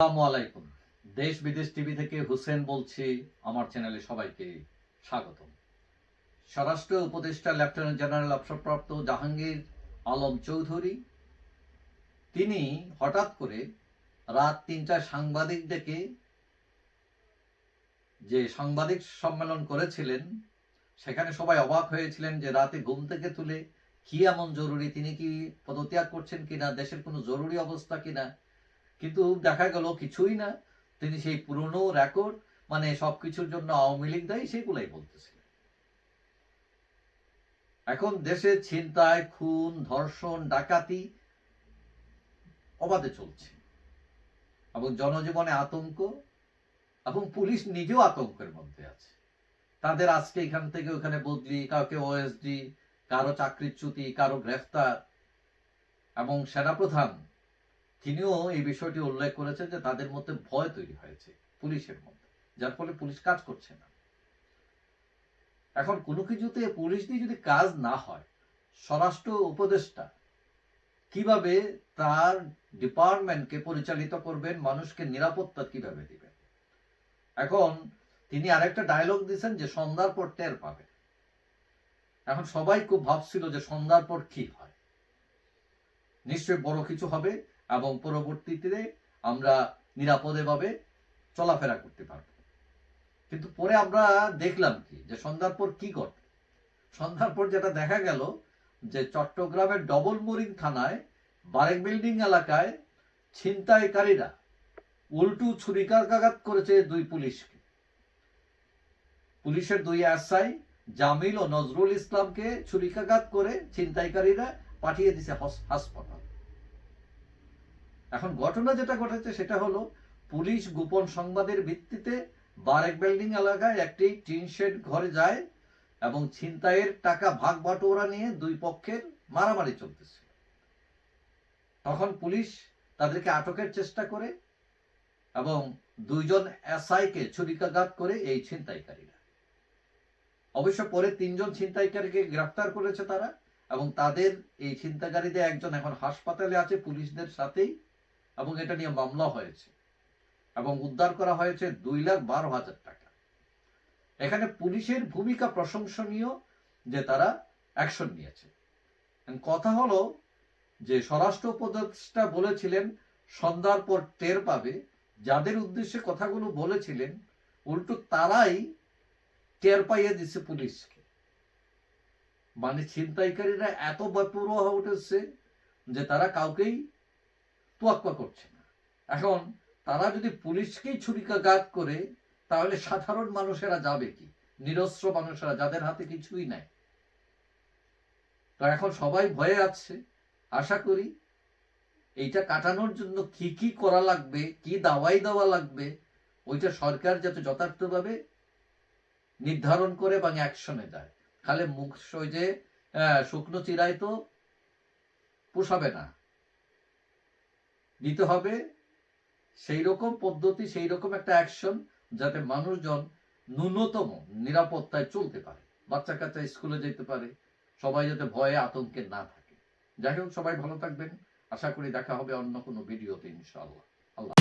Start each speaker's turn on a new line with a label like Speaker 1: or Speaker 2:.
Speaker 1: আসসালামু আলাইকুম। দেশ বিদেশ টিভি থেকে হুসেন বলছি। আমার চ্যানেলে সবাইকে স্বাগতম। স্বরাষ্ট্র উপদেষ্টা লেফটেন্যান্ট জেনারেল অবসরপ্রাপ্ত জাহাঙ্গীর আলম চৌধুরী তিনি হঠাৎ করে রাত ৩টায় সাংবাদিক ডেকে যে সাংবাদিক সম্মেলন করেছিলেন, সেখানে সবাই অবাক হয়েছিলেন যে রাতে ঘুম থেকে তুলে কি এমন জরুরি, তিনি কি পদত্যাগ করছেন কিনা, দেশের কোনো জরুরি অবস্থা কিনা। কিন্তু দেখা গেল কিছুই না, তিনি সেই পুরনো রেকর্ড, মানে সবকিছুর জন্য আওয়ামী লীগ দায়ী, সেগুলাই বলতেছিলেন। এখন দেশে ছিনতাই, খুন, ধর্ষণ, ডাকাতি অবাধে চলছে এবং জনজীবনে আতঙ্ক, এবং পুলিশ নিজেও আতঙ্কের মধ্যে আছে। তাদের আজকে এখান থেকে ওখানে বদলি, কাউকে ওএসডি, কারো চাকরিচ্যুতি, কারো গ্রেফতার। এবং সেনাপ্রধান তিনিও এই বিষয়টি উল্লেখ করেছেন যে তাদের মধ্যে ভয় তৈরি হয়েছে পুলিশের মধ্যে, যার ফলে পুলিশ কাজ করছে না। এখন কোনো কিছুতে পুলিশ দিয়ে যদি কাজ না হয়, স্বরাষ্ট্র উপদেষ্টা কিভাবে তার ডিপার্টমেন্টকে পরিচালিত করবেন, মানুষকে নিরাপত্তা কিভাবে দিবেন? এখন তিনি আরেকটা ডায়লগ দিয়েছেন যে সন্ধ্যার পর টের পাবে। এখন সবাই খুব ভাবছিল যে সন্ধ্যার পর কি হয়, নিশ্চয়ই বড় কিছু হবে এবং পরবর্তীতে আমরা নিরাপদে ভাবে চলাফেরা করতে পারবো। কিন্তু পরে আমরা দেখলাম কি, যে সন্ধ্যার পর কি ঘটে। সন্ধ্যার পর যেটা দেখা গেল যে চট্টগ্রামের ডবল মোরিং থানায় বারেক বিল্ডিং এলাকায় ছিনতাইকারীরা উল্টু ছুরিকাঘাত করেছে দুই পুলিশকে। পুলিশের দুই এসআই জামিল ও নজরুল ইসলামকে ছুরিকাঘাত করে ছিনতাইকারীরা পাঠিয়ে দিছে হাসপাতাল। এখন ঘটনা যেটা ঘটেছে সেটা হলো, পুলিশ গোপন সংবাদের ভিত্তিতে বারেক বিল্ডিং এলাকায় একটি টিন শেড ঘরে যায় এবং ছিনতাইয়ের টাকা ভাগ বাটোয়ারা নিয়ে দুই পক্ষের মারামারি চলতেছে। তখন পুলিশ তাদেরকে আটকের চেষ্টা করে এবং দুইজন এসআইকে ছুরিকাঘাত করে এই ছিনতাইকারীরা। অবশ্য পরে ৩জন ছিনতাইকারীকে গ্রেফতার করেছে তারা, এবং তাদের এই ছিনতাইকারীদের একজন এখন হাসপাতালে আছে পুলিশদের সাথেই, এবং এটা নিয়ে মামলা হয়েছে এবং উদ্ধার করা হয়েছে 2,12,000 টাকা। এখানে পুলিশের ভূমিকা প্রশংসনীয় যে তারা অ্যাকশন নিয়েছে। কথা হলো যে স্বরাষ্ট্র উপদেষ্টা বলেছিলেন সন্ধ্যার পর টের পাবে, যাদের উদ্দেশ্যে কথাগুলো বলেছিলেন উল্টো তারাই টের পাইয়ে দিচ্ছে পুলিশকে। মানে ছিনতাইকারীরা এত বেপরোয়া হয়ে উঠেছে যে তারা কাউকেই তোয়াক্কা করছে না। এখন তারা যদি পুলিশকেই ছুরিকাঘাত করে, তাহলে সাধারণ মানুষেরা যাবে কি? নিরস্ত্র মানুষেরা, যাদের হাতে কিছুই নাই। তো এখন সবাই ভয়ে আছে। আশা করি এইটা কাটানোর জন্য কি কি করা লাগবে, কি দাওয়াই দেওয়া লাগবে, ওইটা সরকার যাতে যথার্থভাবে নির্ধারণ করে এবং অ্যাকশনে যায়। খালি মুখ সইজে শুকনো চিরাই তো পোষাবে না, দিতে হবে সেই রকম পদ্ধতি, সেই রকম একটা অ্যাকশন, যাতে মানুষজন ন্যূনতম নিরাপত্তায় চলতে পারে, বাচ্চা কাচ্চা স্কুলে যেতে পারে, সবাই যাতে ভয়ে আতঙ্কে না থাকে। যাই হোক, সবাই ভালো থাকবেন। আশা করি দেখা হবে অন্য কোনো ভিডিওতে, ইনশাআল্লাহ। আল্লাহ।